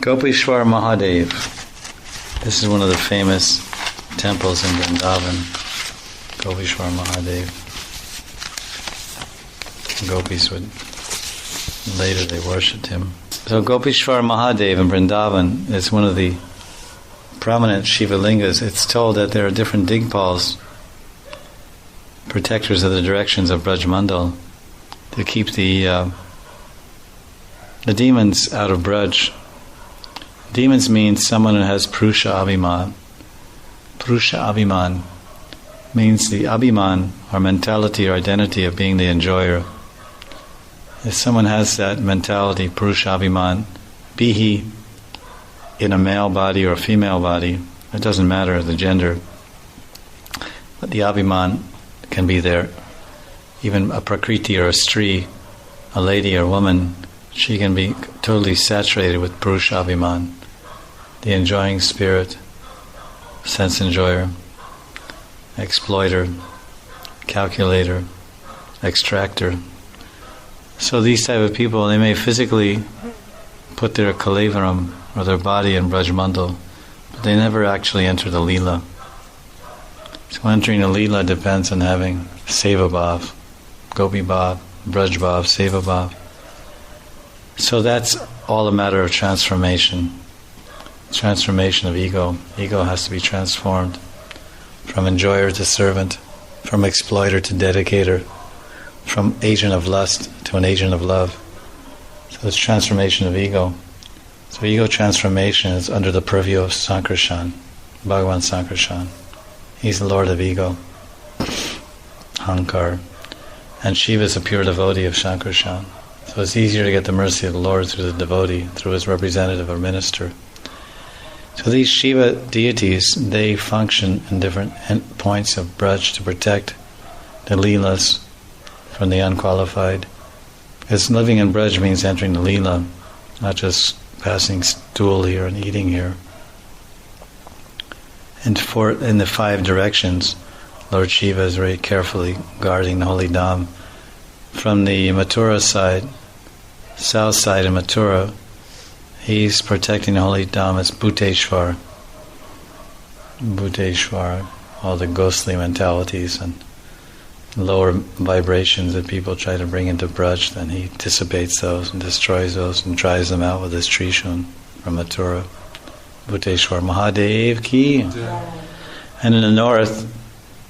Gopishwar Mahadev. This is one of the famous temples in Vrindavan. Gopishwar Mahadev. Gopis later they worshipped him. So Gopishwar Mahadev in Vrindavan is one of the prominent Shiva lingas. It's told that there are different Digpals, protectors of the directions of Braj Mandal, to keep the demons out of Braj. Demons means someone who has Purusha Abhiman. Purusha Abhiman means the Abhiman, or mentality or identity of being the enjoyer. If someone has that mentality, Purusha Abhiman, be he in a male body or a female body, it doesn't matter the gender, but the Abhiman can be there. Even a Prakriti or a Stri, a lady or woman, she can be totally saturated with Purusha Abhiman, the enjoying spirit, sense enjoyer, exploiter, calculator, extractor. So these type of people, they may physically put their Kalevaram or their body in Braj Mandal, but they never actually enter the Leela. So entering the Leela depends on having Seva Bhav, Gopi Bhav, Braj Bhav, Seva Bhav. So that's all a matter of transformation. Transformation of ego. Ego has to be transformed from enjoyer to servant, from exploiter to dedicator, from agent of lust to an agent of love. So it's transformation of ego. So ego transformation is under the purview of Sankarshan, Bhagavan Sankarshan. He's the Lord of ego, Hankar. And Shiva is a pure devotee of Sankarshan. So it's easier to get the mercy of the Lord through the devotee, through his representative or minister. So these Shiva deities, they function in different points of Braj to protect the lilas from the unqualified. Because living in Braj means entering the Leela, not just passing stool here and eating here. And in the 5 directions, Lord Shiva is very carefully guarding the holy Dham. From the Mathura side, south side of Mathura, he's protecting the holy Dham as Bhuteshwar. Bhuteshwar, all the ghostly mentalities and lower vibrations that people try to bring into Braj, then he dissipates those and destroys those and dries them out with his Trishun from Mathura. Bhuteshwar Mahadev ki. And in the north,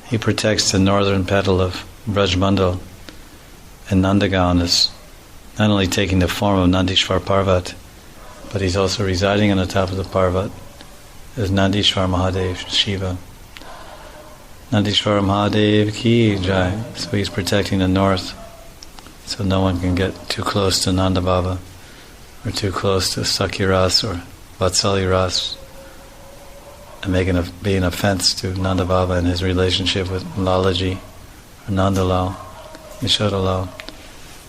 he protects the northern petal of Braj Mandal. And Nandagaon is not only taking the form of Nandishwar Parvat, but he's also residing on the top of the Parvat as Nandishwar Mahadev Shiva. Nandishwar Mahadev ki jai. So he's protecting the north, so no one can get too close to Nanda Baba, or too close to Sakhi Ras or Vatsali Ras, and be an offense to Nanda Baba and his relationship with Lalaji, or Nandalal, Yashodalal.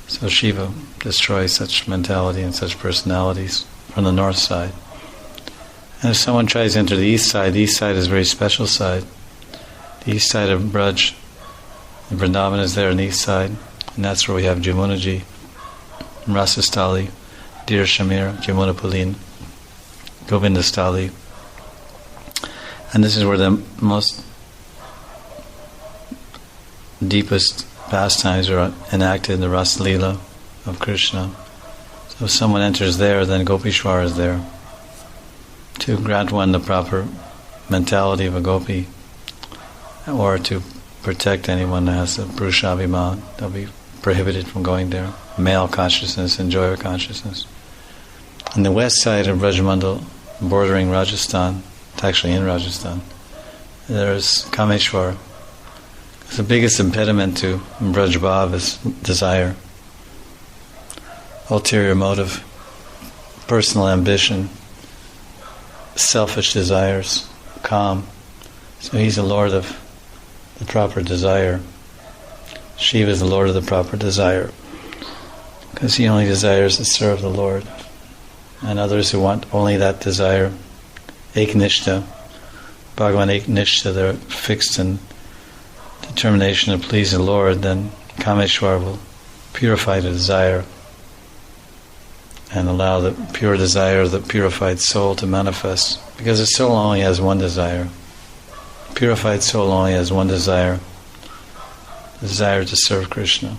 So Shiva destroys such mentality and such personalities from the north side. And if someone tries to enter the east side is a very special side. The east side of Braj, Vrindavan is there on the east side, and that's where we have Jamunaji, Rasastali, Dir Shamir, Jamuna Pulin, Govindastali. And this is where the most deepest pastimes are enacted in the Ras Leela of Krishna. So if someone enters there, then Gopishwar is there to grant one the proper mentality of a gopi, or to protect anyone that has a Purusha Abhiman. They'll be prohibited from going there. Male consciousness, enjoyer consciousnness. On the west side of Braj Mandal, bordering Rajasthan, it's actually in Rajasthan, there's Kameshwar. The biggest impediment to Braj Bhav is desire, ulterior motive, personal ambition, selfish desires, Kam. So he's the Lord of the proper desire. Shiva is the Lord of the proper desire, because he only desires to serve the Lord. And others who want only that desire, Eknishta, Bhagavan Eknishta, they're fixed in determination to please the Lord, then Kameshwar will purify the desire and allow the pure desire of the purified soul to manifest. Because the soul only has one desire. Purified soul only has one desire. The desire to serve Krishna.